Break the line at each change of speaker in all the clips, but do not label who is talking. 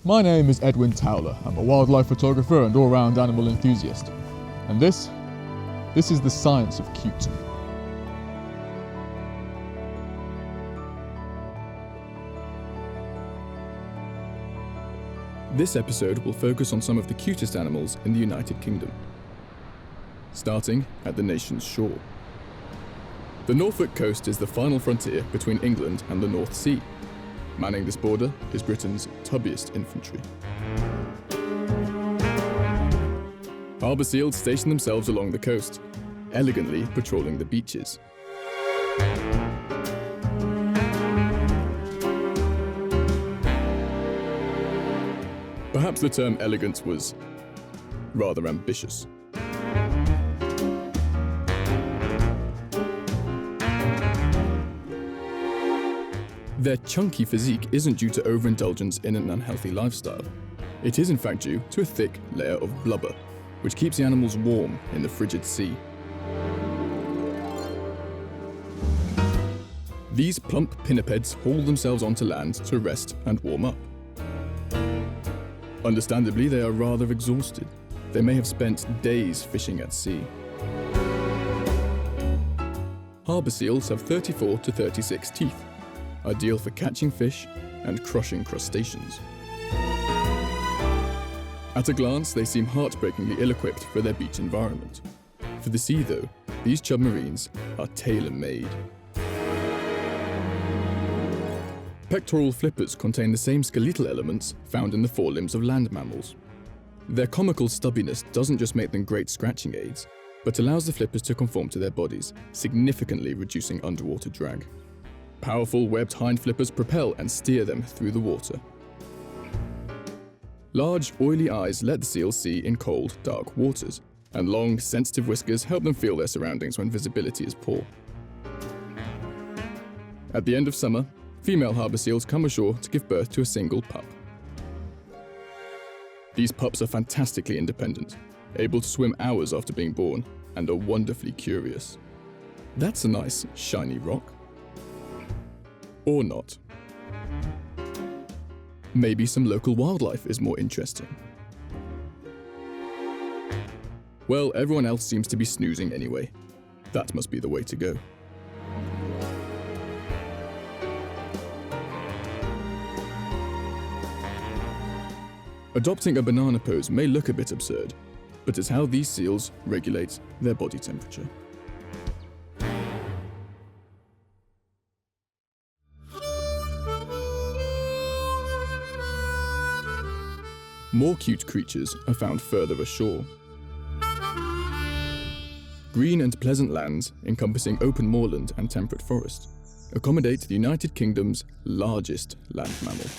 My name is Edwin Towler. I'm a wildlife photographer and all-round animal enthusiast. And this is the science of cute.
This episode will focus on some of the cutest animals in the United Kingdom, starting at the nation's shore. The Norfolk coast is the final frontier between England and the North Sea. Manning this border is Britain's tubbiest infantry. Harbour seals station themselves along the coast, elegantly patrolling the beaches. Perhaps the term elegant was rather ambitious. Their chunky physique isn't due to overindulgence in an unhealthy lifestyle. It is in fact due to a thick layer of blubber, which keeps the animals warm in the frigid sea. These plump pinnipeds haul themselves onto land to rest and warm up. Understandably, they are rather exhausted. They may have spent days fishing at sea. Harbour seals have 34 to 36 teeth, ideal for catching fish and crushing crustaceans. At a glance, they seem heartbreakingly ill-equipped for their beach environment. For the sea, though, these chub marines are tailor-made. Pectoral flippers contain the same skeletal elements found in the forelimbs of land mammals. Their comical stubbiness doesn't just make them great scratching aids, but allows the flippers to conform to their bodies, significantly reducing underwater drag. Powerful webbed hind flippers propel and steer them through the water. Large, oily eyes let the seals see in cold, dark waters, and long, sensitive whiskers help them feel their surroundings when visibility is poor. At the end of summer, female harbour seals come ashore to give birth to a single pup. These pups are fantastically independent, able to swim hours after being born, and are wonderfully curious. That's a nice, shiny rock. Or not. Maybe some local wildlife is more interesting. Well, everyone else seems to be snoozing anyway. That must be the way to go. Adopting a banana pose may look a bit absurd, but it's how these seals regulate their body temperature. More cute creatures are found further ashore. Green and pleasant lands, encompassing open moorland and temperate forest, accommodate the United Kingdom's largest land mammal.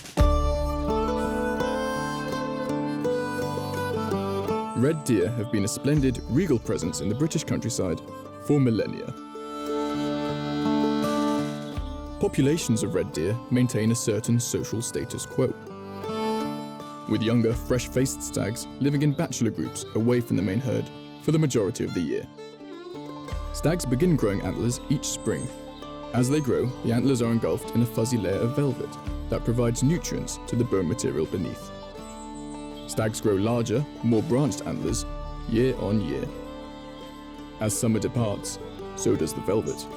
Red deer have been a splendid, regal presence in the British countryside for millennia. Populations of red deer maintain a certain social status quo, with younger, fresh-faced stags living in bachelor groups away from the main herd for the majority of the year. Stags begin growing antlers each spring. As they grow, the antlers are engulfed in a fuzzy layer of velvet that provides nutrients to the bone material beneath. Stags grow larger, more branched antlers year on year. As summer departs, so does the velvet.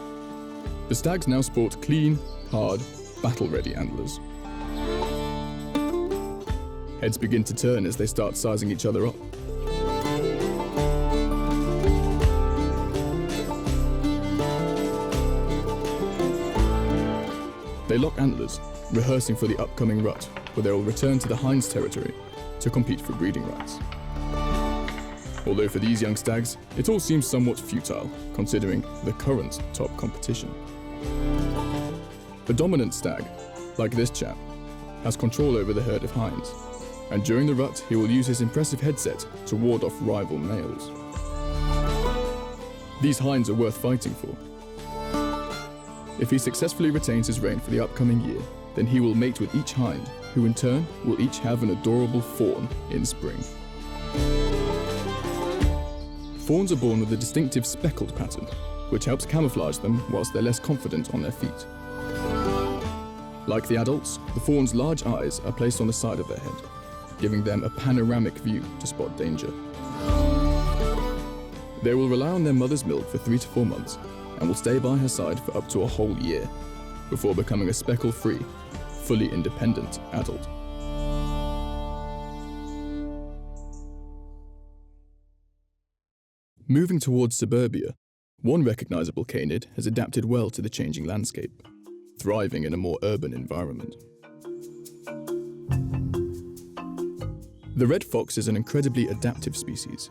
The stags now sport clean, hard, battle-ready antlers. Heads begin to turn as they start sizing each other up. They lock antlers, rehearsing for the upcoming rut, where they will return to the hind's territory to compete for breeding rights. Although for these young stags, it all seems somewhat futile, considering the current top competition. The dominant stag, like this chap, has control over the herd of hinds, and during the rut he will use his impressive headset to ward off rival males. These hinds are worth fighting for. If he successfully retains his reign for the upcoming year, then he will mate with each hind, who in turn will each have an adorable fawn in spring. Fawns are born with a distinctive speckled pattern, which helps camouflage them whilst they're less confident on their feet. Like the adults, the fawn's large eyes are placed on the side of their head, giving them a panoramic view to spot danger. They will rely on their mother's milk for 3 to 4 months and will stay by her side for up to a whole year before becoming a speckle-free, fully independent adult. Moving towards suburbia, one recognizable canid has adapted well to the changing landscape, thriving in a more urban environment. The red fox is an incredibly adaptive species.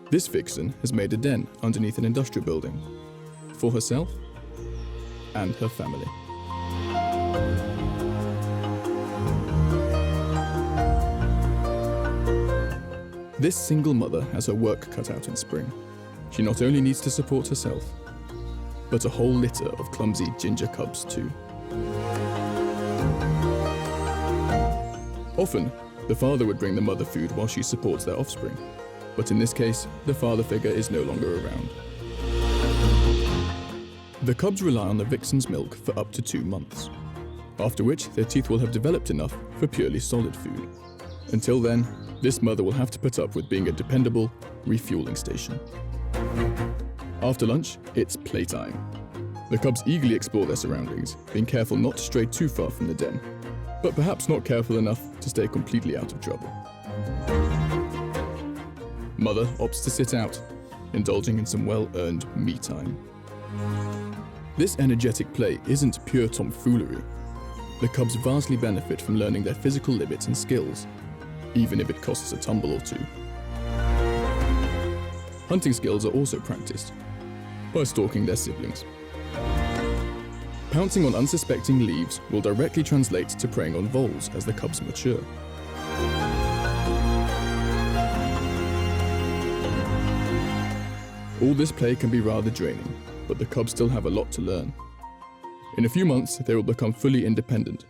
This vixen has made a den underneath an industrial building for herself and her family. This single mother has her work cut out in spring. She not only needs to support herself, but a whole litter of clumsy ginger cubs too. Often, the father would bring the mother food while she supports their offspring, but in this case, the father figure is no longer around. The cubs rely on the vixen's milk for up to 2 months, after which their teeth will have developed enough for purely solid food. Until then, this mother will have to put up with being a dependable refueling station. After lunch, it's playtime. The cubs eagerly explore their surroundings, being careful not to stray too far from the den, but perhaps not careful enough to stay completely out of trouble. Mother opts to sit out, indulging in some well-earned me time. This energetic play isn't pure tomfoolery. The cubs vastly benefit from learning their physical limits and skills, even if it costs a tumble or two. Hunting skills are also practiced by stalking their siblings. Pouncing on unsuspecting leaves will directly translate to preying on voles as the cubs mature. All this play can be rather draining, but the cubs still have a lot to learn. In a few months, they will become fully independent,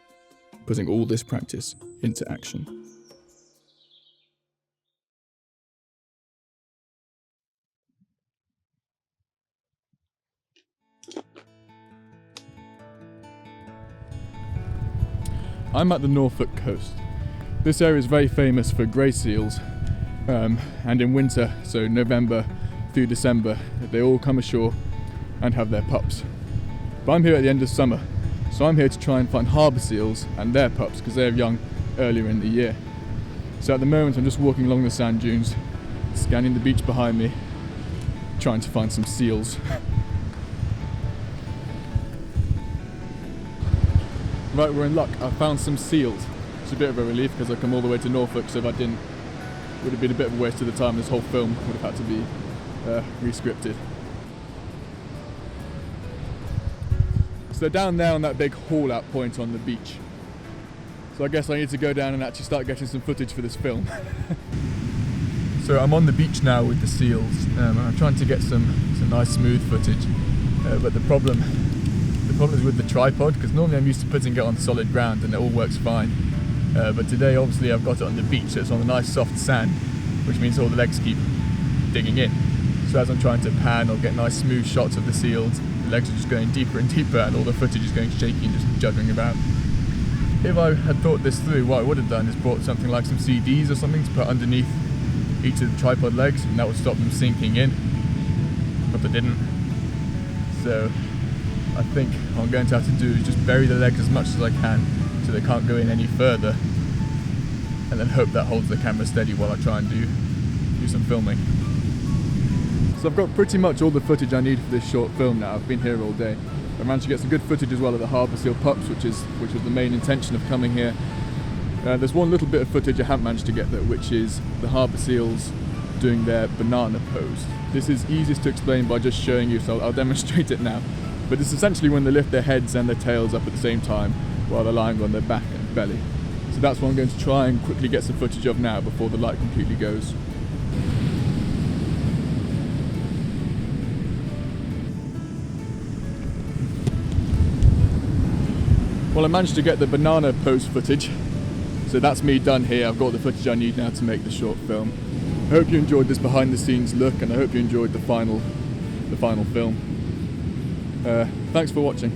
putting all this practice into action.
I'm at the Norfolk coast. This area is very famous for grey seals, and in winter, so November through December, they all come ashore and have their pups. But I'm here at the end of summer, so I'm here to try and find harbour seals and their pups because they're young earlier in the year. So at the moment I'm just walking along the sand dunes, scanning the beach behind me, trying to find some seals. Right, we're in luck. I found some seals. It's a bit of a relief because I come all the way to Norfolk, so if I didn't, it would have been a bit of a waste of the time. This whole film would have had to be re-scripted. So they're down there on that big haul-out point on the beach. So I guess I need to go down and actually start getting some footage for this film. So I'm on the beach now with the seals. I'm trying to get some nice smooth footage, but the problem is with the tripod, because normally I'm used to putting it on solid ground and it all works fine. But today obviously I've got it on the beach, so it's on the nice soft sand, which means all the legs keep digging in. So as I'm trying to pan or get nice smooth shots of the seals, the legs are just going deeper and deeper and all the footage is going shaky and just juddering about. If I had thought this through, what I would have done is brought something like some CDs or something to put underneath each of the tripod legs, and that would stop them sinking in, but I didn't. So I think what I'm going to have to do is just bury the legs as much as I can so they can't go in any further, and then hope that holds the camera steady while I try and do some filming. So I've got pretty much all the footage I need for this short film now. I've been here all day. I managed to get some good footage as well of the Harbour seal pups, which was the main intention of coming here. There's one little bit of footage I haven't managed to get though, which is the Harbour seals doing their banana pose. This is easiest to explain by just showing you, so I'll demonstrate it now. But it's essentially when they lift their heads and their tails up at the same time while they're lying on their back and belly. So that's what I'm going to try and quickly get some footage of now before the light completely goes. Well, I managed to get the banana pose footage, so that's me done here. I've got the footage I need now to make the short film. I hope you enjoyed this behind the scenes look, and I hope you enjoyed the final film. Thanks for watching.